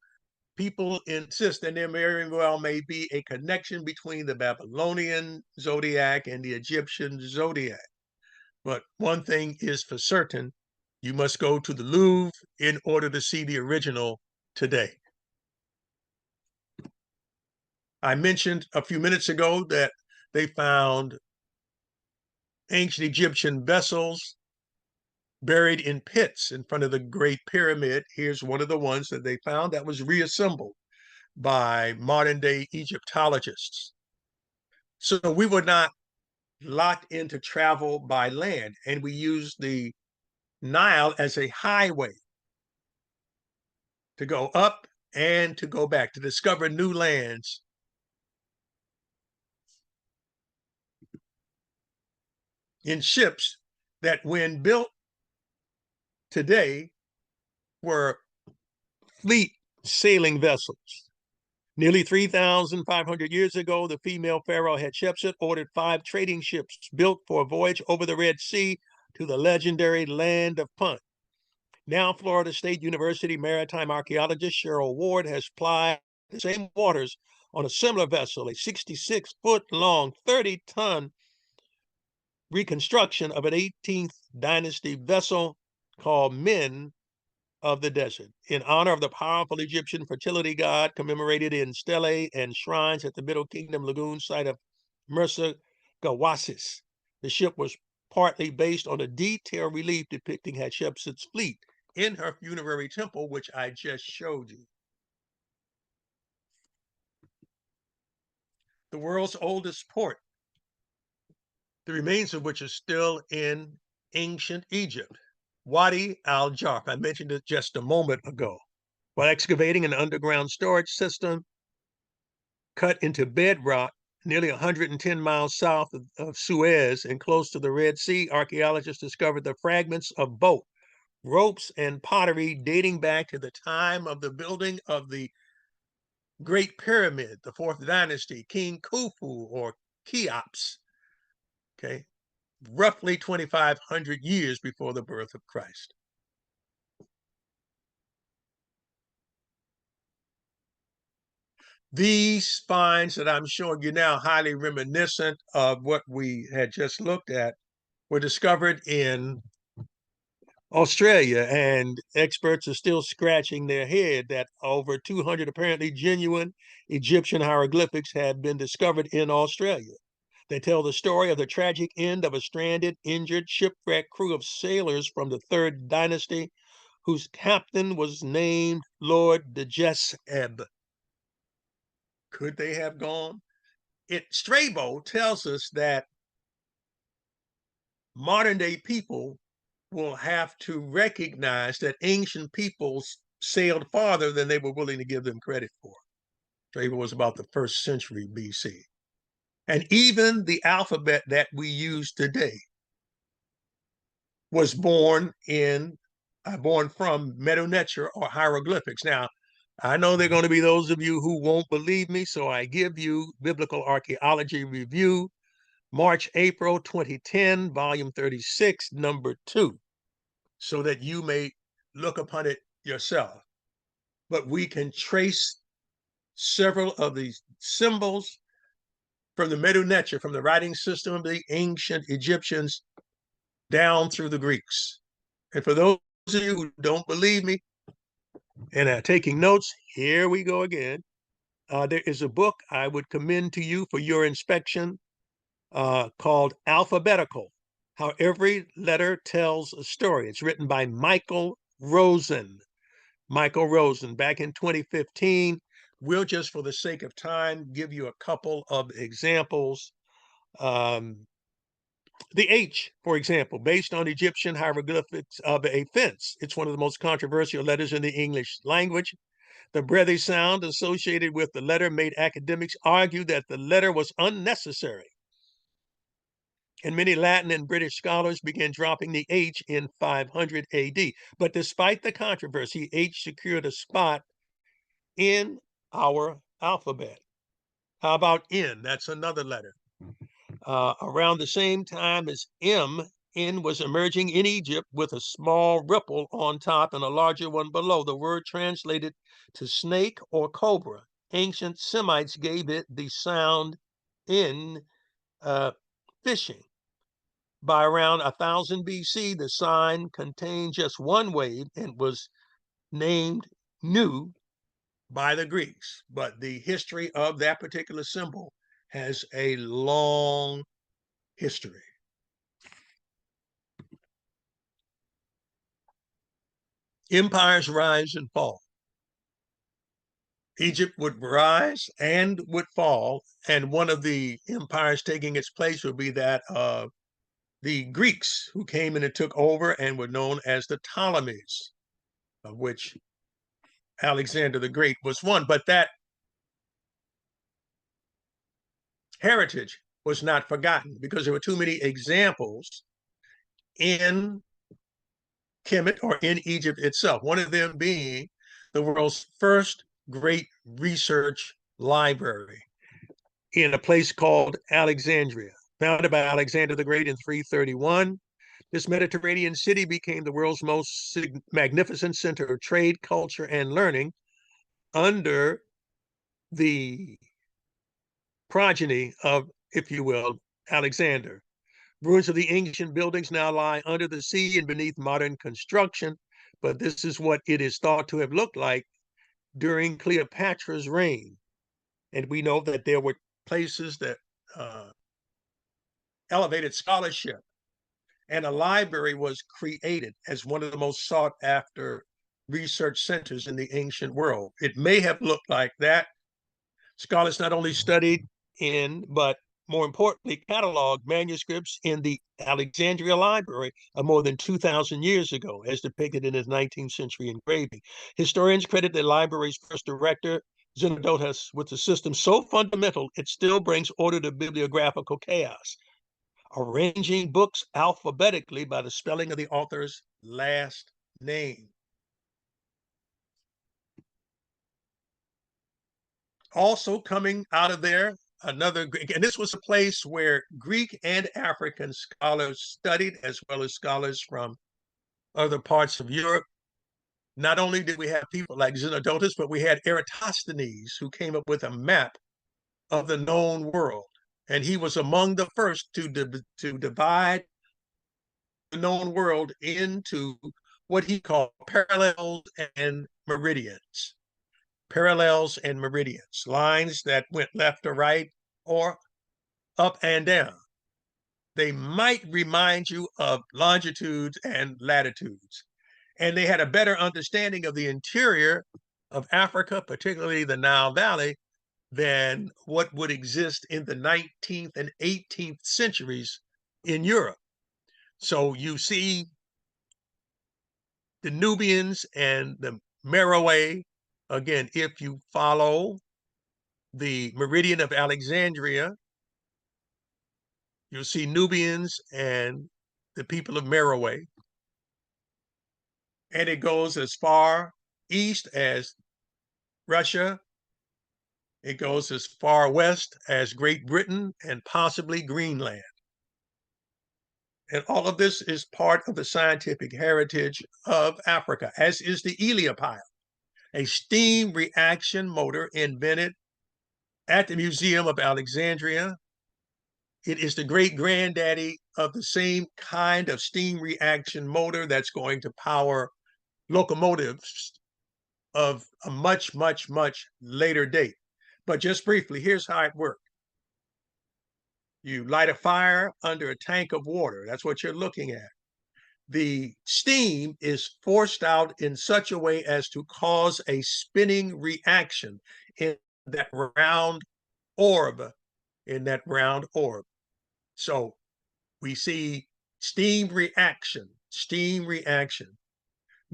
people insist, and there very well may be a connection between the Babylonian zodiac and the Egyptian zodiac. But one thing is for certain, you must go to the Louvre in order to see the original today. I mentioned a few minutes ago that they found ancient Egyptian vessels buried in pits in front of the Great Pyramid. Here's one of the ones that they found that was reassembled by modern day Egyptologists. So we were not locked into travel by land, and we used the Nile as a highway to go up and to go back, to discover new lands. In ships that, when built today, were fleet sailing vessels. Nearly 3,500 years ago, the female pharaoh Hatshepsut ordered 5 trading ships built for a voyage over the Red Sea to the legendary land of Punt. Now, Florida State University maritime archaeologist Cheryl Ward has plied the same waters on a similar vessel, a 66-foot-long, 30-ton reconstruction of an 18th dynasty vessel called Men of the Desert, in honor of the powerful Egyptian fertility god, commemorated in stelae and shrines at the Middle Kingdom lagoon site of Mersa Gawasis. The ship was partly based on a detailed relief depicting Hatshepsut's fleet in her funerary temple, which I just showed you. The world's oldest port, the remains of which are still in ancient Egypt, Wadi al-Jarf. I mentioned it just a moment ago. While excavating an underground storage system cut into bedrock nearly 110 miles south of Suez and close to the Red Sea, archaeologists discovered the fragments of boat, ropes, and pottery dating back to the time of the building of the Great Pyramid, the 4th dynasty, King Khufu or Cheops, okay, roughly 2,500 years before the birth of Christ. These finds that I'm showing you now, highly reminiscent of what we had just looked at, were discovered in Australia, and experts are still scratching their head that over 200 apparently genuine Egyptian hieroglyphics have been discovered in Australia. They tell the story of the tragic end of a stranded, injured, shipwrecked crew of sailors from the 3rd dynasty, whose captain was named Lord Djesseb. Could they have gone? Strabo tells us that modern day people will have to recognize that ancient peoples sailed farther than they were willing to give them credit for. Strabo was about the 1st century BC. And even the alphabet that we use today was born from Medu-Neter or hieroglyphics. Now, I know there are going to be those of you who won't believe me, so I give you Biblical Archaeology Review, March, April 2010, volume 36, number 2, so that you may look upon it yourself. But we can trace several of these symbols from the Medu-Neter, from the writing system of the ancient Egyptians, down through the Greeks. And for those of you who don't believe me and are taking notes, here we go again. There is a book I would commend to you for your inspection called Alphabetical: How Every Letter Tells a Story. It's written by Michael Rosen. Michael Rosen, back in 2015. We'll just, for the sake of time, give you a couple of examples. The H, for example, based on Egyptian hieroglyphics of a fence. It's one of the most controversial letters in the English language. The breathy sound associated with the letter made academics argue that the letter was unnecessary. And many Latin and British scholars began dropping the H in 500 AD. But despite the controversy, H secured a spot in our alphabet. How about N? That's another letter. Around the same time as M, N was emerging in Egypt with a small ripple on top and a larger one below. The word translated to snake or cobra. Ancient Semites gave it the sound in fishing. By around 1000 BC, the sign contained just one wave and was named Nu by the Greeks. But the history of that particular symbol has a long history. Empires rise and fall. Egypt would rise and would fall, and one of the empires taking its place would be that of the Greeks, who came in and took over and were known as the Ptolemies, of which Alexander the Great was one. But that heritage was not forgotten because there were too many examples in Kemet or in Egypt itself, one of them being the world's first great research library in a place called Alexandria, founded by Alexander the Great in 331. This Mediterranean city became the world's most magnificent center of trade, culture, and learning under the progeny of, if you will, Alexander. Ruins of the ancient buildings now lie under the sea and beneath modern construction, but this is what it is thought to have looked like during Cleopatra's reign. And we know that there were places that elevated scholarship, and a library was created as one of the most sought after research centers in the ancient world. It may have looked like that. Scholars not only studied in, but more importantly, cataloged manuscripts in the Alexandria Library of more than 2,000 years ago, as depicted in his 19th century engraving. Historians credit the library's first director, Xenodotus, with a system so fundamental it still brings order to bibliographical chaos, arranging books alphabetically by the spelling of the author's last name. Also coming out of there, another Greek, and this was a place where Greek and African scholars studied, as well as scholars from other parts of Europe. Not only did we have people like Xenodotus, but we had Eratosthenes, who came up with a map of the known world. And he was among the first to divide the known world into what he called parallels and meridians. Parallels and meridians, lines that went left or right or up and down. They might remind you of longitudes and latitudes. And they had a better understanding of the interior of Africa, particularly the Nile Valley, than what would exist in the 19th and 18th centuries in Europe. So you see the Nubians and the Meroe. Again, if you follow the meridian of Alexandria, you'll see Nubians and the people of Meroe. And it goes as far east as Russia. It goes as far west as Great Britain and possibly Greenland. And all of this is part of the scientific heritage of Africa, as is the Heliopile, a steam reaction motor invented at the Museum of Alexandria It is the great granddaddy of the same kind of steam reaction motor that's going to power locomotives of a much, much, much later date. But just briefly, here's how it worked. You light a fire under a tank of water. That's what you're looking at. The steam is forced out in such a way as to cause a spinning reaction in that round orb, So we see steam reaction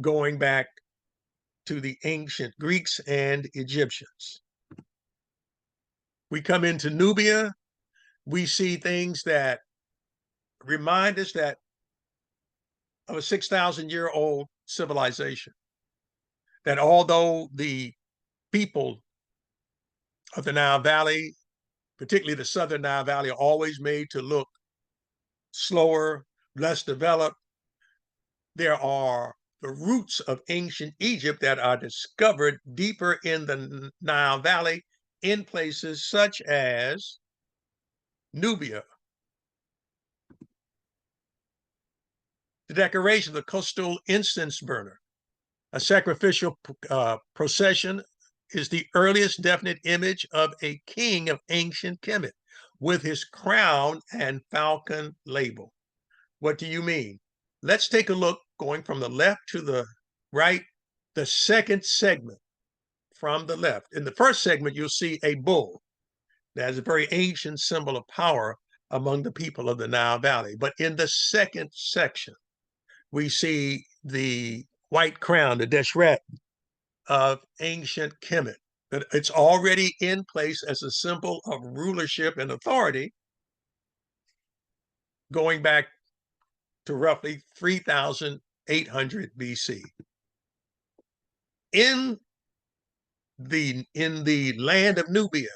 going back to the ancient Greeks and Egyptians. We come into Nubia, we see things that remind us that of a 6,000-year-old civilization, that although the people of the Nile Valley, particularly the southern Nile Valley, are always made to look slower, less developed, there are the roots of ancient Egypt that are discovered deeper in the Nile Valley in places such as Nubia. The decoration of the coastal incense burner, a sacrificial procession, is the earliest definite image of a king of ancient Kemet with his crown and falcon label. What do you mean? Let's take a look going from the left to the right, the second segment from the left. In the first segment, you'll see a bull. That is a very ancient symbol of power among the people of the Nile Valley. But in the second section, we see the white crown, the deshret of ancient Kemet. That it's already in place as a symbol of rulership and authority going back to roughly 3,800 BC. In the land of Nubia,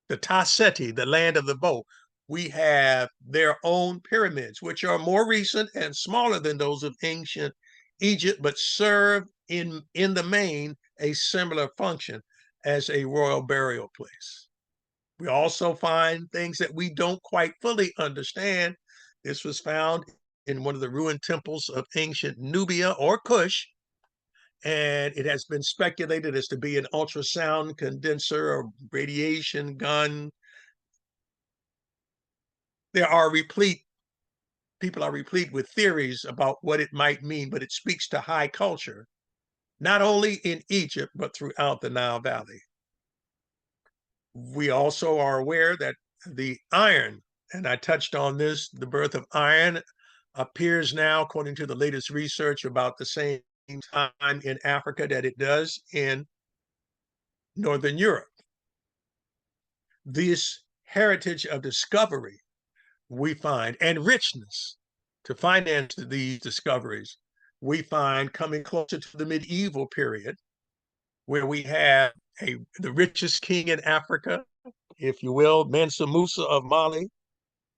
the Taseti, the land of the bow, we have their own pyramids, which are more recent and smaller than those of ancient Egypt, but serve in the main a similar function as a royal burial place. We also find things that we don't quite fully understand. This was found in one of the ruined temples of ancient Nubia or Kush, and it has been speculated as to be an ultrasound condenser or radiation gun. People are replete with theories about what it might mean, but it speaks to high culture, not only in Egypt, but throughout the Nile Valley. We also are aware that the iron, and I touched on this, the birth of iron appears now, according to the latest research, about the same time in Africa that it does in Northern Europe. This heritage of discovery we find, and richness to finance these discoveries, we find coming closer to the medieval period, where we have the richest king in Africa, if you will, Mansa Musa of Mali,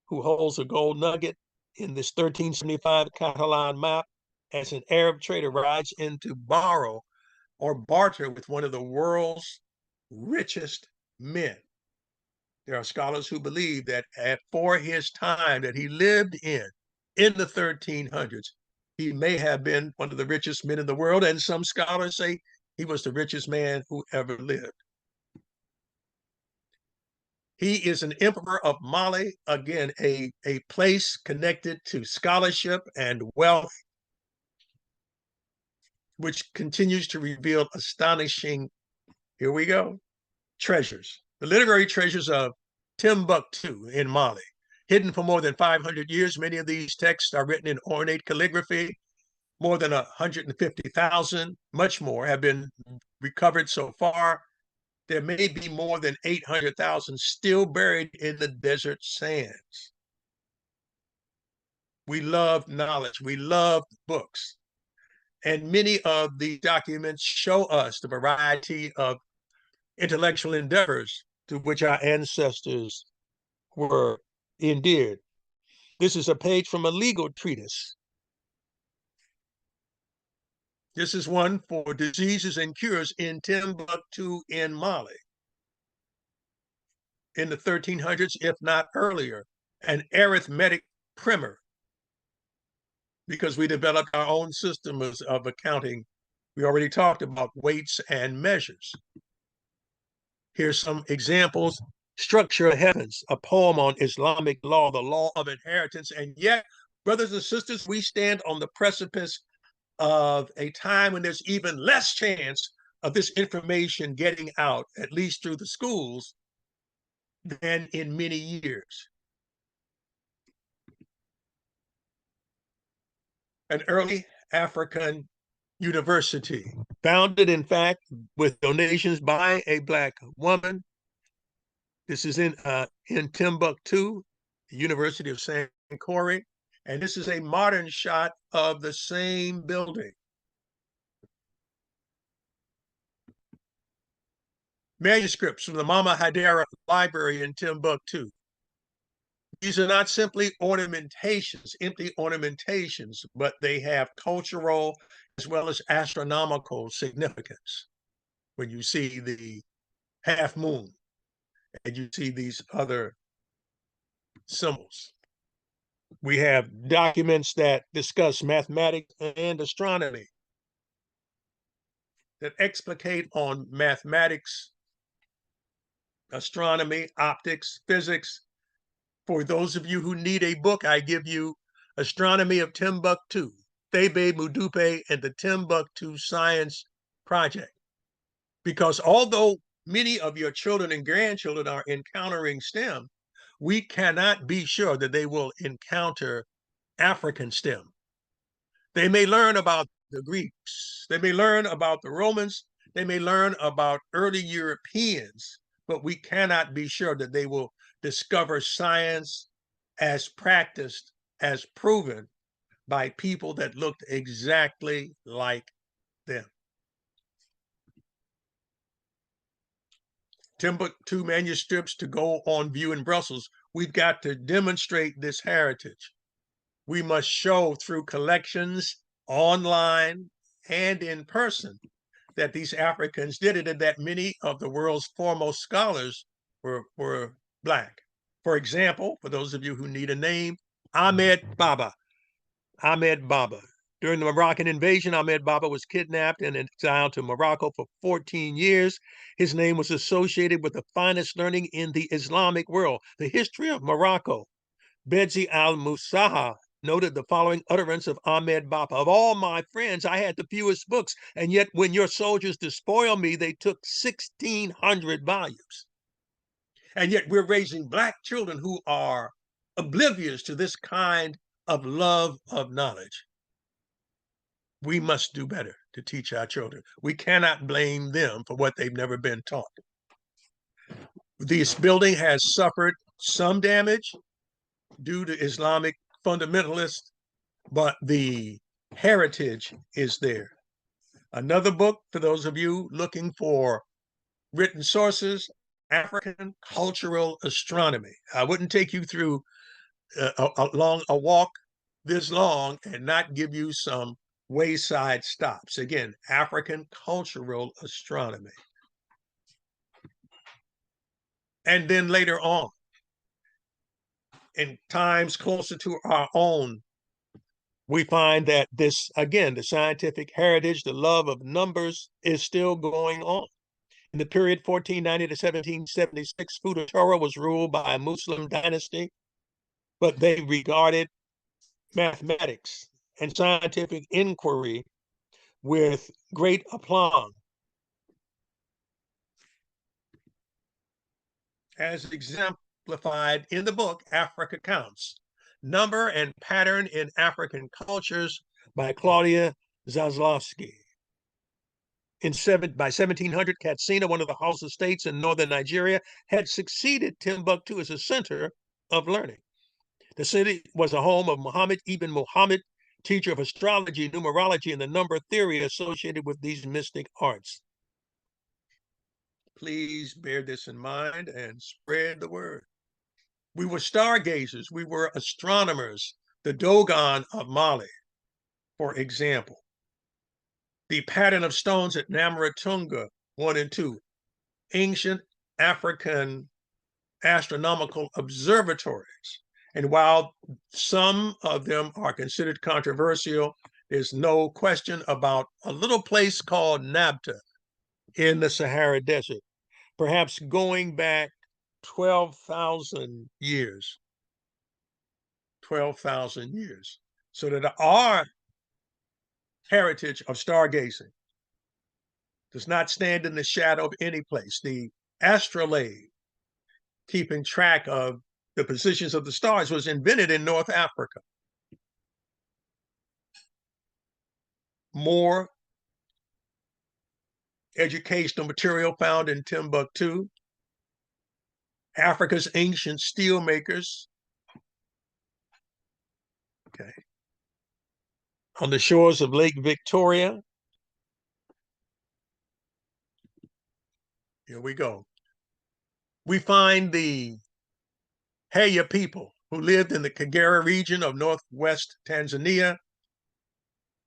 who holds a gold nugget in this 1375 Catalan map as an Arab trader rides in to borrow or barter with one of the world's richest men. There are scholars who believe that for his time that he lived in the 1300s, he may have been one of the richest men in the world, and some scholars say he was the richest man who ever lived. He is an emperor of Mali, again, a place connected to scholarship and wealth, which continues to reveal astonishing, here we go, treasures. The literary treasures of Timbuktu in Mali. Hidden for more than 500 years, many of these texts are written in ornate calligraphy. More than 150,000, much more, have been recovered so far. There may be more than 800,000 still buried in the desert sands. We love knowledge. We love books. And many of the documents show us the variety of intellectual endeavors to which our ancestors were endeared. This is a page from a legal treatise. This is one for diseases and cures in Timbuktu in Mali in the 1300s, if not earlier. an arithmetic primer, because we developed our own system of accounting. We already talked about weights and measures. Here's some examples. Structure of Heavens, a poem on Islamic law, the law of inheritance. And yet, brothers and sisters, we stand on the precipice of a time when there's even less chance of this information getting out, at least through the schools, than in many years. An early African university, founded, in fact, with donations by a Black woman. This is in Timbuktu, the University of Sankore, and this is a modern shot of the same building. Manuscripts from the Mama Hadera Library in Timbuktu. These are not simply ornamentations, empty ornamentations, but they have cultural as well as astronomical significance. When you see the half moon and you see these other symbols. We have documents that discuss mathematics and astronomy, that explicate on mathematics, astronomy, optics, physics. For those of you who need a book, I give you Astronomy of Timbuktu, Thebe Mudupe and the Timbuktu Science Project. Because although many of your children and grandchildren are encountering STEM, we cannot be sure that they will encounter African STEM. They may learn about the Greeks, they may learn about the Romans, they may learn about early Europeans, but we cannot be sure that they will discover science as practiced, as proven by people that looked exactly like them. Timbuktu manuscripts to go on view in Brussels. We've got to demonstrate this heritage. We must show through collections, online, and in person that these Africans did it and that many of the world's foremost scholars were Black. For example, for those of you who need a name, Ahmed Baba. Ahmed Baba. During the Moroccan invasion, Ahmed Baba was kidnapped and exiled to Morocco for 14 years. His name was associated with the finest learning in the Islamic world. The history of Morocco. Bedzi al-Musaha noted the following utterance of Ahmed Baba. Of all my friends, I had the fewest books, and yet when your soldiers despoiled me, they took 1,600 volumes. And yet we're raising Black children who are oblivious to this kind of love of knowledge. We must do better to teach our children. We cannot blame them for what they've never been taught. This building has suffered some damage due to Islamic fundamentalists, but the heritage is there. Another book for those of you looking for written sources, African Cultural Astronomy. I wouldn't take you through a walk this long and not give you some wayside stops. Again, African Cultural Astronomy. And then later on, in times closer to our own, we find that this, again, the scientific heritage, the love of numbers is still going on. In the period 1490 to 1776, Fuda was ruled by a Muslim dynasty, but they regarded mathematics and scientific inquiry with great aplomb. As exemplified in the book, Africa Counts, Number and Pattern in African Cultures by Claudia Zaslowski. By 1700, Katsina, one of the Hausa states in northern Nigeria, had succeeded Timbuktu as a center of learning. The city was a home of Muhammad ibn Muhammad, teacher of astrology, numerology, and the number theory associated with these mystic arts. Please bear this in mind and spread the word. We were stargazers. We were astronomers. The Dogon of Mali, for example. The pattern of stones at Namaratunga 1 and 2, ancient African astronomical observatories, And while some of them are considered controversial, there's no question about a little place called Nabta in the Sahara Desert, perhaps going back 12,000 years. 12,000 years. So that our heritage of stargazing does not stand in the shadow of any place. The astrolabe, keeping track of the positions of the stars, was invented in North Africa. More educational material found in Timbuktu. Africa's ancient steel makers. Okay. On the shores of Lake Victoria. Here we go. We find the Haya people who lived in the Kagera region of northwest Tanzania,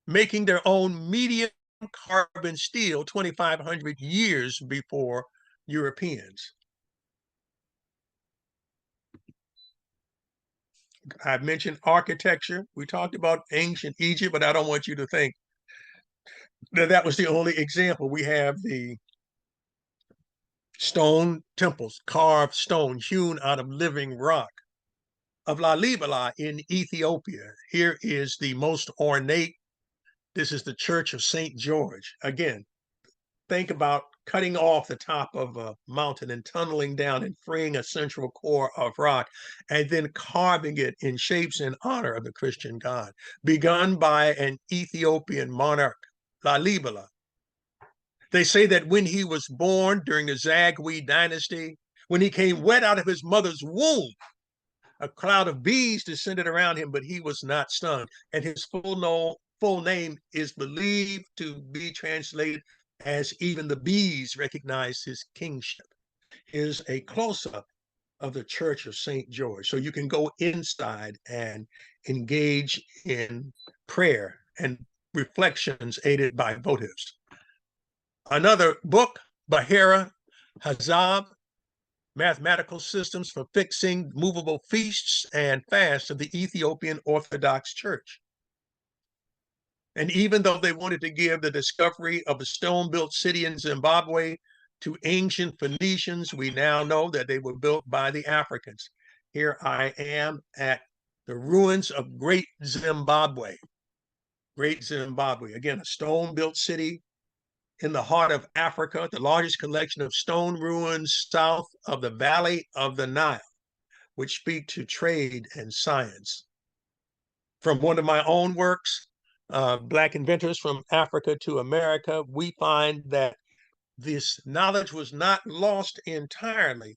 making their own medium carbon steel 2,500 years before Europeans. I've mentioned architecture. We talked about ancient Egypt, but I don't want you to think that that was the only example. We have the stone temples, carved stone hewn out of living rock of Lalibela in Ethiopia. Here is the most ornate. This is the Church of St. George. Again, think about cutting off the top of a mountain and tunneling down and freeing a central core of rock, and then carving it in shapes in honor of the Christian God, begun by an Ethiopian monarch, Lalibela. They say that when he was born during the Zagwe dynasty, when he came wet out of his mother's womb, a cloud of bees descended around him, but he was not stung. And his full name is believed to be translated as even the bees recognize his kingship. Is a close-up of the Church of St. George. So you can go inside and engage in prayer and reflections aided by votives. Another book, Bahira Hazab, Mathematical Systems for Fixing Movable Feasts and Fasts of the Ethiopian Orthodox Church. And even though they wanted to give the discovery of a stone-built city in Zimbabwe to ancient Phoenicians, we now know that they were built by the Africans. Here I am at the ruins of Great Zimbabwe. Great Zimbabwe, again, a stone-built city in the heart of Africa, the largest collection of stone ruins south of the Valley of the Nile, which speak to trade and science. From one of my own works, Black Inventors from Africa to America, we find that this knowledge was not lost entirely.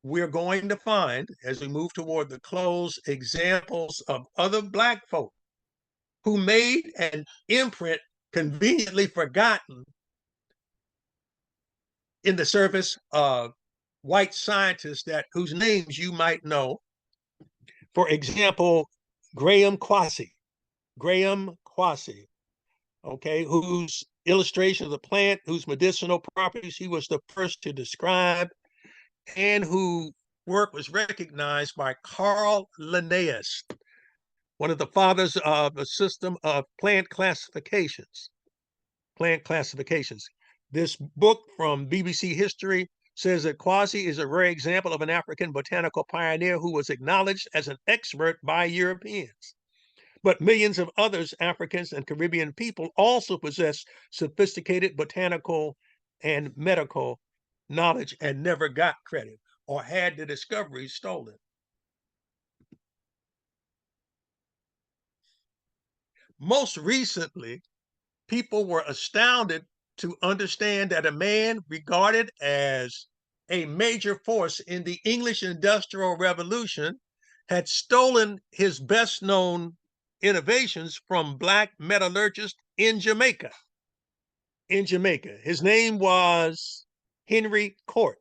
We're going to find, as we move toward the close, examples of other Black folk who made an imprint conveniently forgotten in the service of white scientists whose names you might know. For example, Graham Quasi, okay, whose illustration of the plant, whose medicinal properties he was the first to describe, and whose work was recognized by Carl Linnaeus, one of the fathers of a system of plant classifications. This book from BBC History says that Quasi is a rare example of an African botanical pioneer who was acknowledged as an expert by Europeans. But millions of others, Africans and Caribbean people, also possess sophisticated botanical and medical knowledge and never got credit or had the discoveries stolen. Most recently, people were astounded to understand that a man regarded as a major force in the English Industrial Revolution had stolen his best known innovations from Black metallurgists in Jamaica. His name was Henry Court,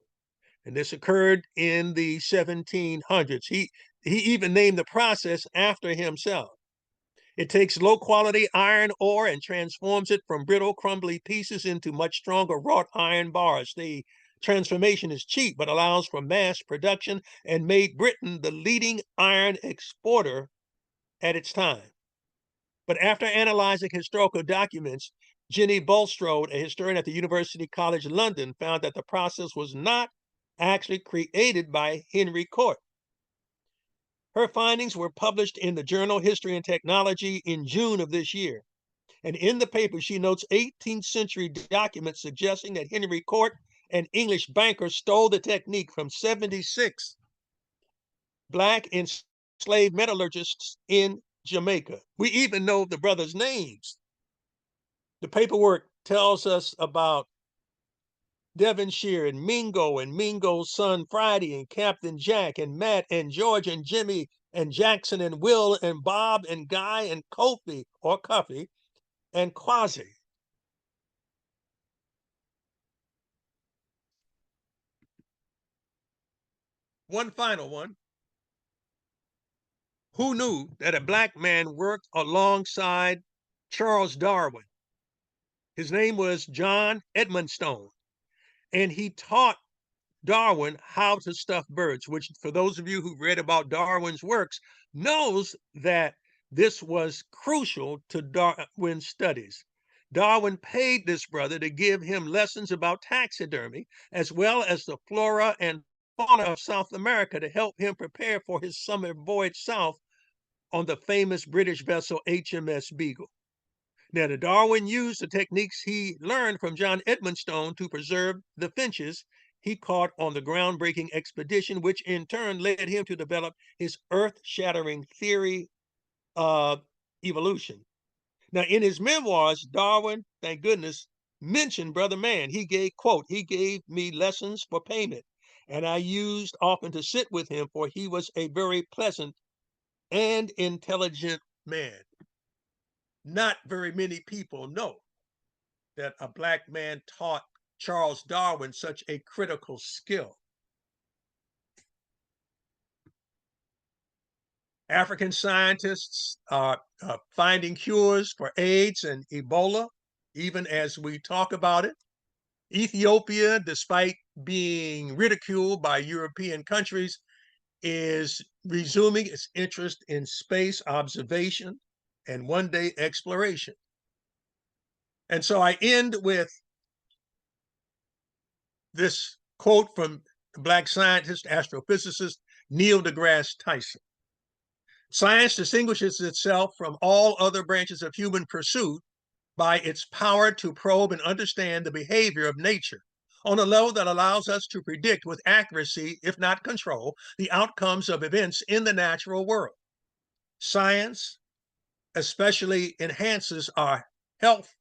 and this occurred in the 1700s. He even named the process after himself. It takes low-quality iron ore and transforms it from brittle, crumbly pieces into much stronger wrought iron bars. The transformation is cheap, but allows for mass production and made Britain the leading iron exporter at its time. But after analyzing historical documents, Jenny Bulstrode, a historian at the University College London, found that the process was not actually created by Henry Court. Her findings were published in the journal History and Technology in June of this year. And in the paper, she notes 18th century documents suggesting that Henry Court, an English banker, stole the technique from 76 Black enslaved metallurgists in Jamaica. We even know the brothers' names. The paperwork tells us about Devonshire and Mingo's son Friday and Captain Jack and Matt and George and Jimmy and Jackson and Will and Bob and Guy and Kofi or Cuffy and Quasi. One final one. Who knew that a Black man worked alongside Charles Darwin? His name was John Edmonstone, and he taught Darwin how to stuff birds, which for those of you who read about Darwin's works knows that this was crucial to Darwin's studies. Darwin paid this brother to give him lessons about taxidermy, as well as the flora and fauna of South America to help him prepare for his summer voyage south on the famous British vessel HMS Beagle. Now, Darwin used the techniques he learned from John Edmonstone to preserve the finches he caught on the groundbreaking expedition, which in turn led him to develop his earth-shattering theory of evolution. Now, in his memoirs, Darwin, thank goodness, mentioned Brother Man. He gave, quote, he gave me lessons for payment, and I used often to sit with him, for he was a very pleasant and intelligent man. Not very many people know that a Black man taught Charles Darwin such a critical skill. African scientists are finding cures for AIDS and Ebola, even as we talk about it. Ethiopia, despite being ridiculed by European countries, is resuming its interest in space observation and one-day exploration. And so I end with this quote from the Black scientist, astrophysicist, Neil deGrasse Tyson. Science distinguishes itself from all other branches of human pursuit by its power to probe and understand the behavior of nature on a level that allows us to predict with accuracy, if not control, the outcomes of events in the natural world. Science especially enhances our health,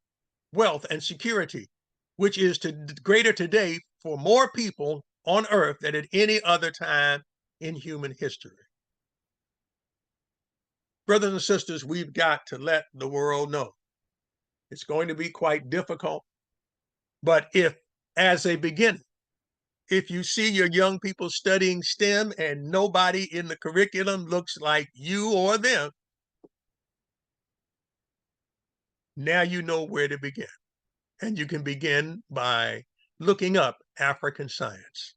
wealth, and security, which is greater today for more people on Earth than at any other time in human history. Brothers and sisters, we've got to let the world know. It's going to be quite difficult, but if, as a beginning, if you see your young people studying STEM and nobody in the curriculum looks like you or them, now you know where to begin. And you can begin by looking up African science.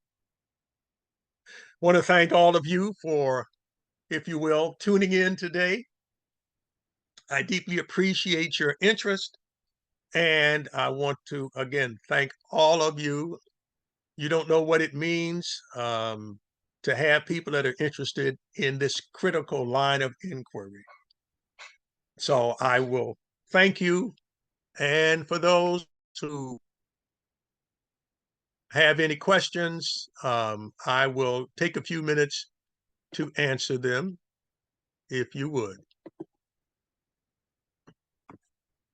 I want to thank all of you for, if you will, tuning in today. I deeply appreciate your interest. And I want to, again, thank all of you. You don't know what it means to have people that are interested in this critical line of inquiry. So I will thank you. And for those who have any questions, I will take a few minutes to answer them, if you would.